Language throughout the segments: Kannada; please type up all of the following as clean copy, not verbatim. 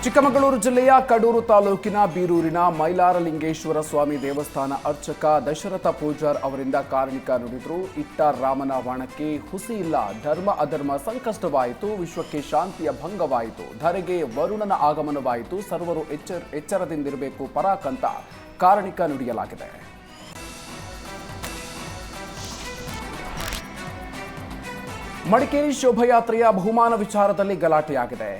ಚಿಕ್ಕಮಗಳೂರು ಜಿಲ್ಲೆಯ ಕಡೂರು ತಾಲೂಕಿನ ಬೀರೂರಿನ ಮೈಲಾರಲಿಂಗೇಶ್ವರ ಸ್ವಾಮಿ ದೇವಸ್ಥಾನ ಅರ್ಚಕ ದಶರಥ ಪೂಜಾರ್ ಅವರಿಂದ ಕಾರಣಿಕ ನುಡಿದರು. ಇಟ್ಟ ರಾಮನ ಬಾಣಕ್ಕೆ ಹುಸಿ ಇಲ್ಲ, ಧರ್ಮ ಅಧರ್ಮ ಸಂಕಷ್ಟವಾಯಿತು, ವಿಶ್ವಕ್ಕೆ ಶಾಂತಿಯ ಭಂಗವಾಯಿತು, ಧರೆಗೆ ವರುಣನ ಆಗಮನವಾಯಿತು, ಸರ್ವರು ಎಚ್ಚರದಿಂದಿರಬೇಕು ಪರಾಕ್ ಅಂತ ಕಾರಣಿಕ ನುಡಿಯಲಾಗಿದೆ. ಮಡಿಕೇರಿ ಶೋಭಾಯಾತ್ರೆಯ ಬಹುಮಾನ ವಿಚಾರದಲ್ಲಿ ಗಲಾಟೆಯಾಗಿದೆ.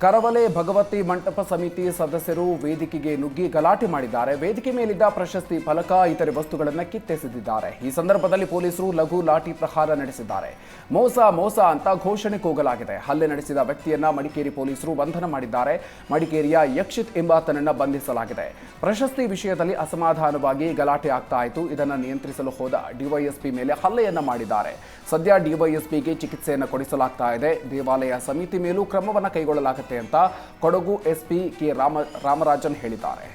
ಕರವಲೆ ಭಗವತಿ ಮಂಟಪ ಸಮಿತಿ ಸದಸ್ಯರು ವೇದಿಕೆಗೆ ನುಗ್ಗಿ ಗಲಾಟೆ ಮಾಡಿದ್ದಾರೆ. ವೇದಿಕೆ ಮೇಲಿದ್ದ ಪ್ರಶಸ್ತಿ ಫಲಕ ಇತರೆ ವಸ್ತುಗಳನ್ನು ಕಿತ್ತೆಸೆದಿದ್ದಾರೆ. ಈ ಸಂದರ್ಭದಲ್ಲಿ ಪೊಲೀಸರು ಲಘು ಲಾಠಿ ಪ್ರಹಾರ ನಡೆಸಿದ್ದಾರೆ. ಮೋಸ ಮೋಸ ಅಂತ ಘೋಷಣೆ ಕೂಗಲಾಗಿದೆ. ಹಲ್ಲೆ ನಡೆಸಿದ ವ್ಯಕ್ತಿಯನ್ನ ಮಡಿಕೇರಿ ಪೊಲೀಸರು ಬಂಧನ ಮಾಡಿದ್ದಾರೆ. ಮಡಿಕೇರಿಯ ಯಕ್ಷಿತ್ ಎಂಬಾತನನ್ನ ಬಂಧಿಸಲಾಗಿದೆ. ಪ್ರಶಸ್ತಿ ವಿಷಯದಲ್ಲಿ ಅಸಮಾಧಾನವಾಗಿ ಗಲಾಟೆ ಆಗ್ತಾ ಇತ್ತು. ಇದನ್ನು ನಿಯಂತ್ರಿಸಲು ಹೋದ ಡಿವೈಎಸ್ಪಿ ಮೇಲೆ ಹಲ್ಲೆಯನ್ನ ಮಾಡಿದ್ದಾರೆ. ಸದ್ಯ ಡಿವೈಎಸ್ಪಿಗೆ ಚಿಕಿತ್ಸೆಯನ್ನು ಕೊಡಿಸಲಾಗ್ತಾ ಇದೆ. ದೇವಾಲಯ ಸಮಿತಿ ಮೇಲೂ ಕ್ರಮವನ್ನು ಕೈಗೊಳ್ಳಲಾಗುತ್ತೆ ಅಂತ ಕೊಡಗು ಎಸ್ಪಿ ಕೆ ರಾಮರಾಜನ್ ಹೇಳಿದ್ದಾರೆ.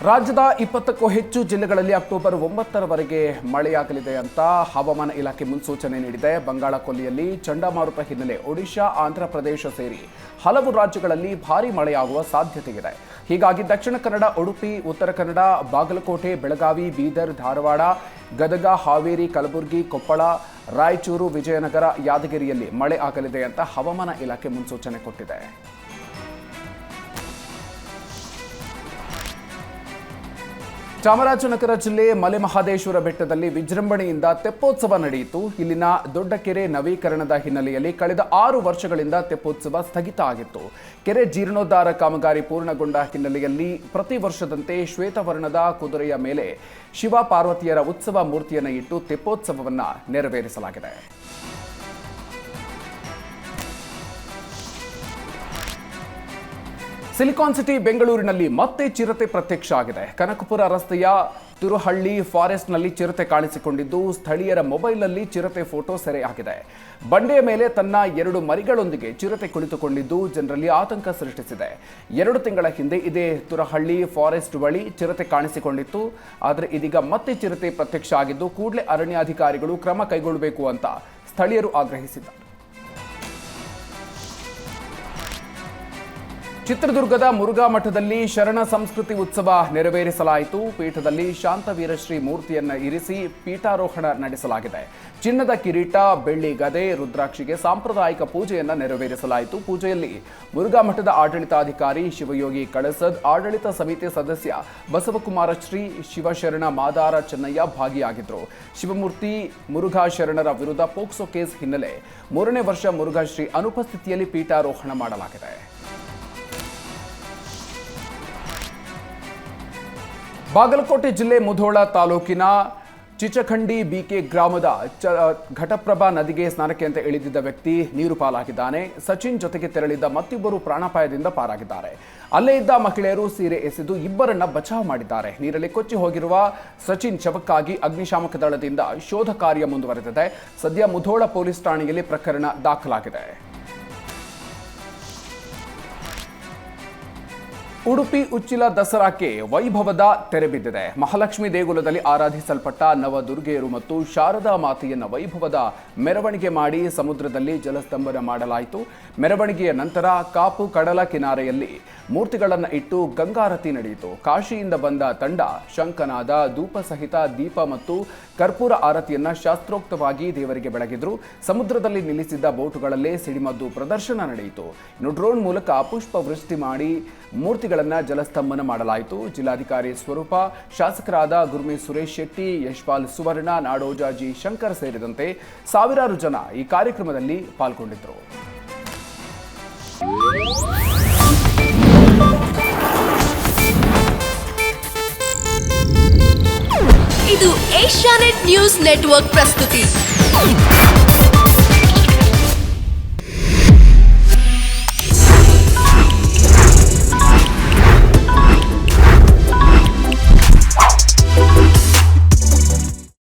ರಾಜ್ಯದ 20ಕ್ಕೂ ಹೆಚ್ಚು ಜಿಲ್ಲೆಗಳಲ್ಲಿ ಅಕ್ಟೋಬರ್ 9ರವರೆಗೆ ಮಳೆಯಾಗಲಿದೆ ಅಂತ ಹವಾಮಾನ ಇಲಾಖೆ ಮುನ್ಸೂಚನೆ ನೀಡಿದೆ. ಬಂಗಾಳ ಕೊಲ್ಲಿಯಲ್ಲಿ ಚಂಡಮಾರುತ ಹಿನ್ನೆಲೆ ಒಡಿಶಾ, ಆಂಧ್ರಪ್ರದೇಶ ಸೇರಿ ಹಲವು ರಾಜ್ಯಗಳಲ್ಲಿ ಭಾರೀ ಮಳೆಯಾಗುವ ಸಾಧ್ಯತೆ ಇದೆ. ಹೀಗಾಗಿ ದಕ್ಷಿಣ ಕನ್ನಡ, ಉಡುಪಿ, ಉತ್ತರ ಕನ್ನಡ, ಬಾಗಲಕೋಟೆ, ಬೆಳಗಾವಿ, ಬೀದರ್, ಧಾರವಾಡ, ಗದಗ, ಹಾವೇರಿ, ಕಲಬುರಗಿ, ಕೊಪ್ಪಳ, ರಾಯಚೂರು, ವಿಜಯನಗರ, ಯಾದಗಿರಿಯಲ್ಲಿ ಮಳೆ ಆಗಲಿದೆ ಅಂತ ಹವಾಮಾನ ಇಲಾಖೆ ಮುನ್ಸೂಚನೆ ಕೊಟ್ಟಿದೆ. ಚಾಮರಾಜನಗರ ಜಿಲ್ಲೆ ಮಲೆಮಹದೇಶ್ವರ ಬೆಟ್ಟದಲ್ಲಿ ವಿಜೃಂಭಣೆಯಿಂದ ತೆಪ್ಪೋತ್ಸವ ನಡೆಯಿತು. ಇಲ್ಲಿನ ದೊಡ್ಡ ಕೆರೆ ನವೀಕರಣದ ಹಿನ್ನೆಲೆಯಲ್ಲಿ ಕಳೆದ 6 ವರ್ಷಗಳಿಂದ ತೆಪ್ಪೋತ್ಸವ ಸ್ಥಗಿತ ಆಗಿತ್ತು. ಕೆರೆ ಜೀರ್ಣೋದ್ಧಾರ ಕಾಮಗಾರಿ ಪೂರ್ಣಗೊಂಡ ಹಿನ್ನೆಲೆಯಲ್ಲಿ ಪ್ರತಿ ವರ್ಷದಂತೆ ಶ್ವೇತವರ್ಣದ ಕುದುರೆಯ ಮೇಲೆ ಶಿವ ಪಾರ್ವತಿಯರ ಉತ್ಸವ ಮೂರ್ತಿಯನ್ನು ಇಟ್ಟು ತೆಪ್ಪೋತ್ಸವವನ್ನು ನೆರವೇರಿಸಲಾಗಿದೆ. ಸಿಲಿಕಾನ್ ಸಿಟಿ ಬೆಂಗಳೂರಿನಲ್ಲಿ ಮತ್ತೆ ಚಿರತೆ ಪ್ರತ್ಯಕ್ಷ ಆಗಿದೆ. ಕನಕಪುರ ರಸ್ತೆಯ ತುರುಹಳ್ಳಿ ಫಾರೆಸ್ಟ್ನಲ್ಲಿ ಚಿರತೆ ಕಾಣಿಸಿಕೊಂಡಿದ್ದು, ಸ್ಥಳೀಯರ ಮೊಬೈಲ್ನಲ್ಲಿ ಚಿರತೆ ಫೋಟೋ ಸೆರೆಯಾಗಿದೆ. ಬಂಡೆಯ ಮೇಲೆ ತನ್ನ 2 ಮರಿಗಳೊಂದಿಗೆ ಚಿರತೆ ಕುಳಿತುಕೊಂಡಿದ್ದು ಜನರಲ್ಲಿ ಆತಂಕ ಸೃಷ್ಟಿಸಿದೆ. 2 ತಿಂಗಳ ಹಿಂದೆ ಇದೇ ತುರಹಳ್ಳಿ ಫಾರೆಸ್ಟ್ ಬಳಿ ಚಿರತೆ ಕಾಣಿಸಿಕೊಂಡಿತ್ತು. ಆದರೆ ಇದೀಗ ಮತ್ತೆ ಚಿರತೆ ಪ್ರತ್ಯಕ್ಷ ಆಗಿದ್ದು ಕೂಡಲೇ ಅರಣ್ಯಾಧಿಕಾರಿಗಳು ಕ್ರಮ ಕೈಗೊಳ್ಳಬೇಕು ಅಂತ ಸ್ಥಳೀಯರು ಆಗ್ರಹಿಸಿದ್ದಾರೆ. ಚಿತ್ರದುರ್ಗದ ಮುರುಘಾ ಮಠದಲ್ಲಿ ಶರಣ ಸಂಸ್ಕೃತಿ ಉತ್ಸವ ನೆರವೇರಿಸಲಾಯಿತು. ಪೀಠದಲ್ಲಿ ಶಾಂತವೀರ ಶ್ರೀ ಮೂರ್ತಿಯನ್ನು ಇರಿಸಿ ಪೀಠಾರೋಹಣ ನಡೆಸಲಾಗಿದೆ. ಚಿನ್ನದ ಕಿರೀಟ, ಬೆಳ್ಳಿ ಗದೆ, ರುದ್ರಾಕ್ಷಿಗೆ ಸಾಂಪ್ರದಾಯಿಕ ಪೂಜೆಯನ್ನು ನೆರವೇರಿಸಲಾಯಿತು. ಪೂಜೆಯಲ್ಲಿ ಮುರುಘಾ ಮಠದ ಆಡಳಿತಾಧಿಕಾರಿ ಶಿವಯೋಗಿ ಕಳಸದ್, ಆಡಳಿತ ಸಮಿತಿ ಸದಸ್ಯ ಬಸವಕುಮಾರ ಶ್ರೀ, ಶಿವಶರಣ ಮಾದಾರ ಚೆನ್ನಯ್ಯ ಭಾಗಿಯಾಗಿದ್ದರು. ಶಿವಮೂರ್ತಿ ಮುರುಘಾ ಶರಣರ ವಿರುದ್ಧ ಪೋಕ್ಸೋ ಕೇಸ್ ಹಿನ್ನೆಲೆ 3ನೇ ವರ್ಷ ಮುರುಘಾ ಶ್ರೀ ಅನುಪಸ್ಥಿತಿಯಲ್ಲಿ ಪೀಠಾರೋಹಣ ಮಾಡಲಾಗಿದೆ. ಬಾಗಲಕೋಟೆ ಜಿಲ್ಲೆ ಮುಧೋಳ ತಾಲೂಕಿನ ಚಿಚಖಂಡಿ ಬಿಕೆ ಗ್ರಾಮದ ಘಟಪ್ರಭಾ ನದಿಗೆ ಸ್ನಾನಕ್ಕೆ ಅಂತ ಇಳಿದಿದ್ದ ವ್ಯಕ್ತಿ ನೀರು ಪಾಲಾಗಿದ್ದಾನೆ. ಸಚಿನ್ ಜೊತೆಗೆ ತೆರಳಿದ್ದ ಮತ್ತಿಬ್ಬರು ಪ್ರಾಣಾಪಾಯದಿಂದ ಪಾರಾಗಿದ್ದಾರೆ. ಅಲ್ಲೇ ಇದ್ದ ಮಹಿಳೆಯರು ಸೀರೆ ಎಸೆದು ಇಬ್ಬರನ್ನ ಬಚಾವ್ ಮಾಡಿದ್ದಾರೆ. ನೀರಲ್ಲಿ ಕೊಚ್ಚಿ ಹೋಗಿರುವ ಸಚಿನ್ ಶವಕ್ಕಾಗಿ ಅಗ್ನಿಶಾಮಕ ದಳದಿಂದ ಶೋಧ ಕಾರ್ಯ ಮುಂದುವರೆದಿದೆ. ಸದ್ಯ ಮುಧೋಳ ಪೊಲೀಸ್ ಠಾಣೆಯಲ್ಲಿ ಪ್ರಕರಣ ದಾಖಲಾಗಿದೆ. ಉಡುಪಿ ಉಚ್ಚಿಲ ದಸರಾಕ್ಕೆ ವೈಭವದ ತೆರೆ ಬಿದ್ದಿದೆ. ಮಹಾಲಕ್ಷ್ಮಿ ದೇಗುಲದಲ್ಲಿ ಆರಾಧಿಸಲ್ಪಟ್ಟ ನವದುರ್ಗೆಯರು ಮತ್ತು ಶಾರದಾ ಮಾತೆಯನ್ನ ವೈಭವದ ಮೆರವಣಿಗೆ ಮಾಡಿ ಸಮುದ್ರದಲ್ಲಿ ಜಲಸ್ತಂಭನ ಮಾಡಲಾಯಿತು. ಮೆರವಣಿಗೆಯ ನಂತರ ಕಾಪು ಕಡಲ ಕಿನಾರೆಯಲ್ಲಿ ಮೂರ್ತಿಗಳನ್ನು ಇಟ್ಟು ಗಂಗಾರತಿ ನಡೆಯಿತು. ಕಾಶಿಯಿಂದ ಬಂದ ತಂಡ ಶಂಖನಾದ, ಧೂಪ ಸಹಿತ ದೀಪ ಮತ್ತು ಕರ್ಪೂರ ಆರತಿಯನ್ನ ಶಾಸ್ತ್ರೋಕ್ತವಾಗಿ ದೇವರಿಗೆ ಬೆಳಗಿದ್ರು. ಸಮುದ್ರದಲ್ಲಿ ನಿಲ್ಲಿಸಿದ್ದ ಬೋಟುಗಳಲ್ಲೇ ಸಿಡಿಮದ್ದು ಪ್ರದರ್ಶನ ನಡೆಯಿತು. ಇನ್ನು ಡ್ರೋನ್ ಮೂಲಕ ಪುಷ್ಪ ವೃಷ್ಟಿ ಮಾಡಿ ಮೂರ್ತಿಗಳನ್ನು ಜಲಸ್ತಂಭನ ಮಾಡಲಾಯಿತು. ಜಿಲ್ಲಾಧಿಕಾರಿ ಸ್ವರೂಪ, ಶಾಸಕರಾದ ಗುರ್ಮಿ ಸುರೇಶ್ ಶೆಟ್ಟಿ, ಯಶ್ಪಾಲ್ ಸುವರ್ಣ, ನಾಡೋಜ ಜಿ ಶಂಕರ್ ಸೇರಿದಂತೆ ಸಾವಿರಾರು ಜನ ಈ ಕಾರ್ಯಕ್ರಮದಲ್ಲಿ ಪಾಲ್ಗೊಂಡಿದ್ದರು. ಇದು ಏಷ್ಯಾನೆಟ್ ನ್ಯೂಸ್ ನೆಟ್ವರ್ಕ್ ಪ್ರಸ್ತುತಿ.